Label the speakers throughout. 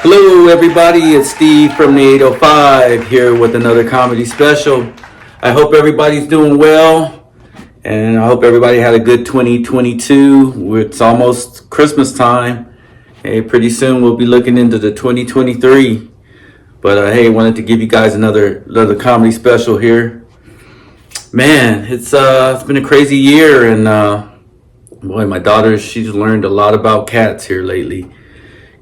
Speaker 1: Hello, everybody. It's Steve from the 805 here with another comedy special. I hope everybody's doing well, and I hope everybody had a good 2022. It's almost Christmas time. Hey, pretty soon we'll be looking into the 2023. But hey, wanted to give you guys another comedy special here. Man, it's been a crazy year, and boy, my daughter, she's learned a lot about cats here lately.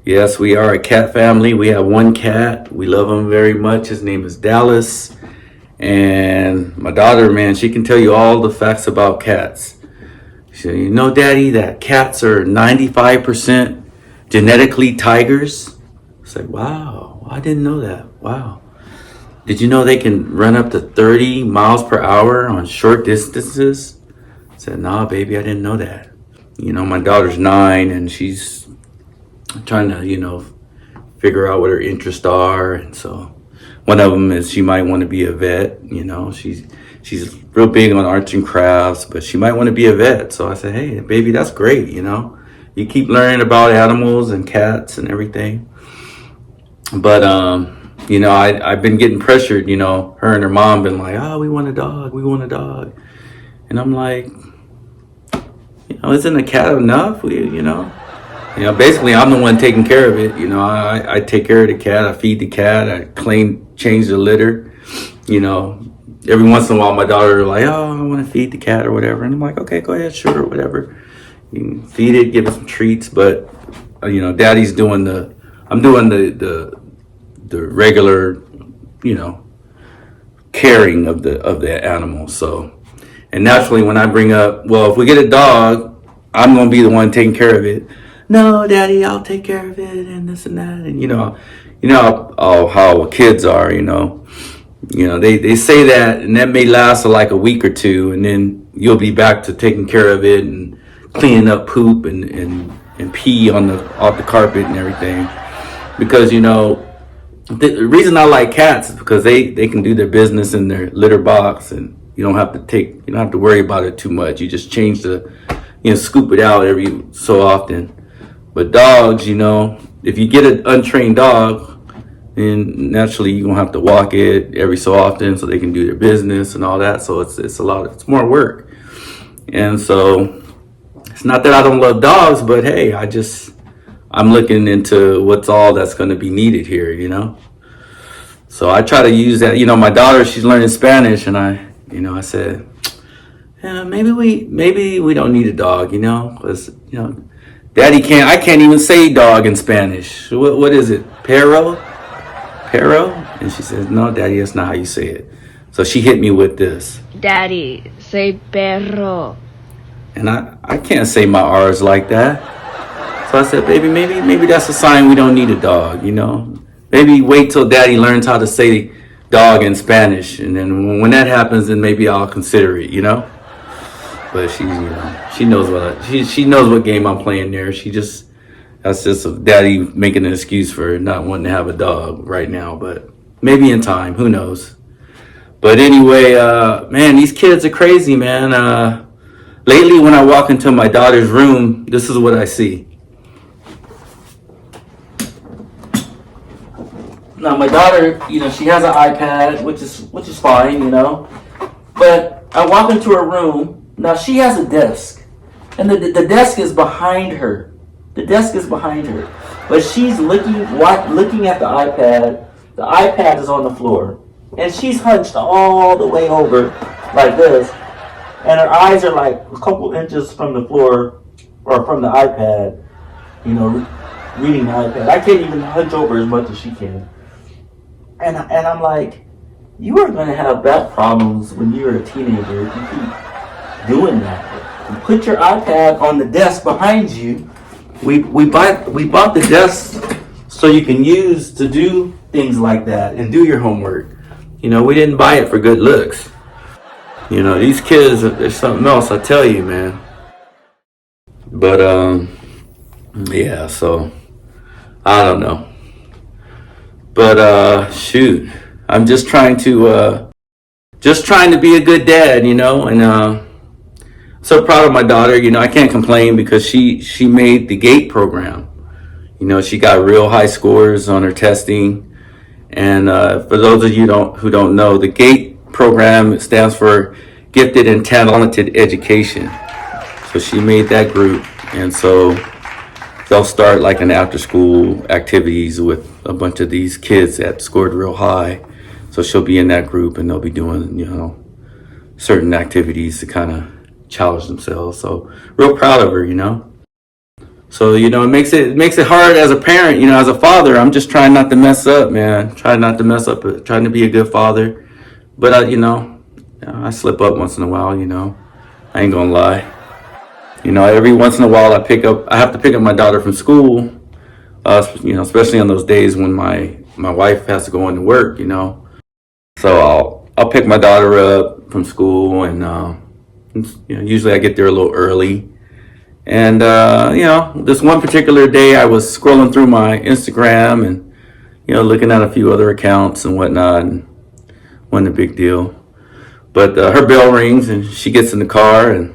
Speaker 1: Yes, we are a cat family. We have one cat. We love him very much. His name is Dallas. And my daughter, man, she can tell you all the facts about cats. She said, you know, Daddy, that cats are 95% genetically tigers? I said, wow, I didn't know that. Wow. Did you know they can run up to 30 miles per hour on short distances? I said, nah, baby, I didn't know that. You know, my daughter's 9 and she's trying to, figure out what her interests are. And so one of them is she might want to be a vet. She's real big on arts and crafts, but she might want to be a vet. So I said, hey, baby, that's great. You keep learning about animals and cats and everything. But, I've been getting pressured, her and her mom been like, oh, we want a dog. We want a dog. And I'm like, isn't a cat enough? Basically, I'm the one taking care of it. I take care of the cat. I feed the cat. I change the litter. Every once in a while, my daughter will like, oh, I want to feed the cat or whatever. And I'm like, okay, go ahead, sure, whatever. You can feed it, give it some treats. But, Daddy's doing I'm doing the regular, caring of the animal. So, and naturally, when I bring up, well, if we get a dog, I'm going to be the one taking care of it. No, Daddy, I'll take care of it and this and that. And how kids are, they say that, and that may last like a week or two, and then you'll be back to taking care of it and cleaning up poop and pee off the carpet and everything. Because, the reason I like cats is because they can do their business in their litter box, and you don't have to worry about it too much. You just change scoop it out every so often. But dogs, if you get an untrained dog, then naturally you're going to have to walk it every so often so they can do their business and all that. So it's more work. And so it's not that I don't love dogs, but hey, I'm looking into what's all that's going to be needed here, So I try to use that. My daughter, she's learning Spanish, and I said, yeah, maybe we don't need a dog, because, Daddy I can't even say dog in Spanish. What is it? Perro? And she says, no, Daddy, that's not how you say it. So she hit me with this.
Speaker 2: Daddy, say perro.
Speaker 1: And I can't say my R's like that. So I said, baby, maybe that's a sign we don't need a dog, Maybe wait till Daddy learns how to say dog in Spanish. And then when that happens, then maybe I'll consider it, But she knows she knows what game I'm playing there. That's just a Daddy making an excuse for not wanting to have a dog right now. But maybe in time, who knows? But anyway, man, these kids are crazy, man. Lately, when I walk into my daughter's room, this is what I see. Now, my daughter, she has an iPad, which is fine, But I walk into her room. Now, she has a desk, and the desk is behind her. The desk is behind her. But she's looking at the iPad. The iPad is on the floor, and she's hunched all the way over like this, and her eyes are like a couple inches from the floor, or from the iPad, reading the iPad. I can't even hunch over as much as she can. And I'm like, you are going to have back problems when you're a teenager if you keep doing that. You put your iPad on the desk behind you. We bought the desk so you can use to do things like that and do your homework. We didn't buy it for good looks. These kids, there's something else, I tell you, man. But yeah, so I don't know. But shoot, I'm just trying to be a good dad, and so proud of my daughter. I can't complain because she made the GATE program. You know, she got real high scores on her testing. And for those of you who don't know, the GATE program stands for Gifted and Talented Education. So she made that group, and so they'll start like an after-school activities with a bunch of these kids that scored real high. So she'll be in that group, and they'll be doing, you know, certain activities to kind of challenge themselves. So real proud of her, you know. So, you know, it makes it hard as a parent, you know, as a father. I'm just trying not to mess up, man. Trying not to mess up, trying to be a good father. But, you know, I slip up once in a while, you know. I ain't gonna lie. You know, every once in a while I have to pick up my daughter from school, you know, especially on those days when my wife has to go into work, you know. So I'll pick my daughter up from school, and, you know, usually I get there a little early. And, you know, this one particular day I was scrolling through my Instagram and, you know, looking at a few other accounts and whatnot, and wasn't a big deal. But her bell rings and she gets in the car, and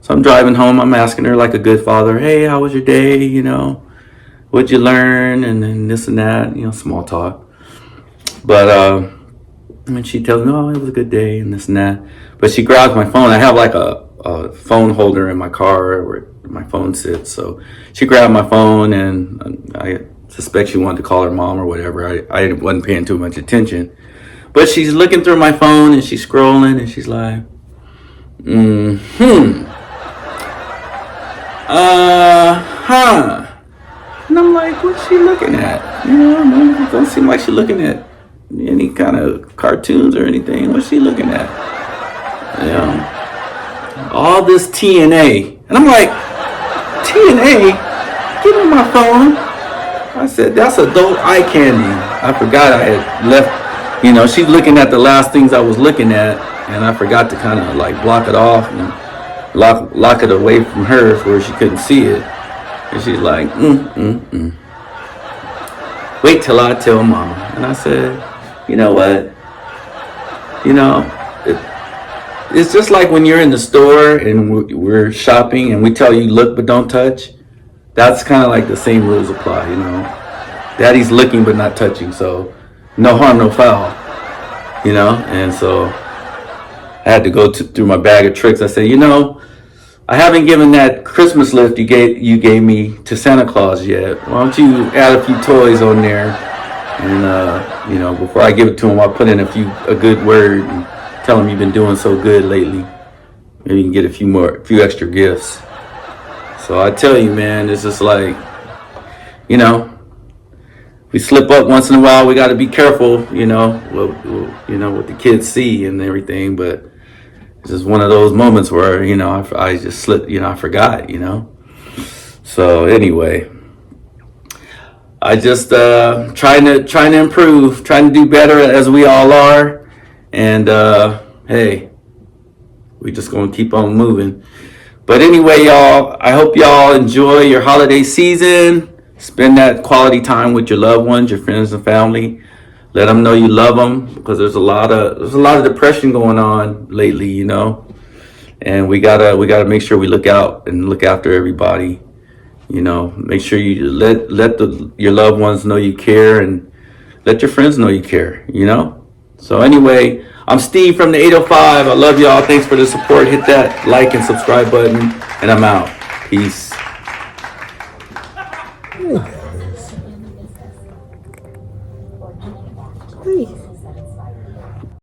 Speaker 1: so I'm driving home. I'm asking her like a good father, hey, how was your day? You know, what'd you learn? And then this and that, you know, small talk. But and she tells me, oh, it was a good day and this and that. But she grabs my phone. I have like a phone holder in my car where my phone sits. So she grabbed my phone, and I suspect she wanted to call her mom or whatever. I wasn't paying too much attention. But she's looking through my phone, and she's scrolling, and she's like, And I'm like, what's she looking at? You know, it don't seem like she's looking at any kind of cartoons or anything. What's she looking at? You know, all this TNA. And I'm like, TNA? Give me my phone. I said, that's adult eye candy. I forgot I had left, you know, she's looking at the last things I was looking at, and I forgot to kind of like block it off and lock it away from her where she couldn't see it. And she's like, wait till I tell mama. And I said, you know what? You know, it's just like when you're in the store and we're shopping and we tell you look but don't touch. That's kind of like the same rules apply, you know. Daddy's looking but not touching, so no harm, no foul, you know. And so I had to go through my bag of tricks. I said, you know, I haven't given that Christmas lift you gave me to Santa Claus yet. Why don't you add a few toys on there, and you know, before I give it to him, I'll put in a good word and tell him you've been doing so good lately. Maybe you can get a few extra gifts. So I tell you, man, it's just like, you know, we slip up once in a while. We got to be careful, you know, what the kids see and everything. But it's just one of those moments where, you know, I just slipped, you know, I forgot, you know. So anyway, I just trying to improve, trying to do better as we all are. And hey, we just gonna keep on moving. But anyway, y'all, I hope y'all enjoy your holiday season. Spend that quality time with your loved ones, your friends and family. Let them know you love them, because there's a lot of depression going on lately, you know. And we gotta make sure we look out and look after everybody. You know, make sure you let your loved ones know you care, and let your friends know you care, you know. So anyway, I'm Steve from the 805. I love y'all. Thanks for the support. Hit that like and subscribe button, and I'm out. Peace.
Speaker 3: Hey.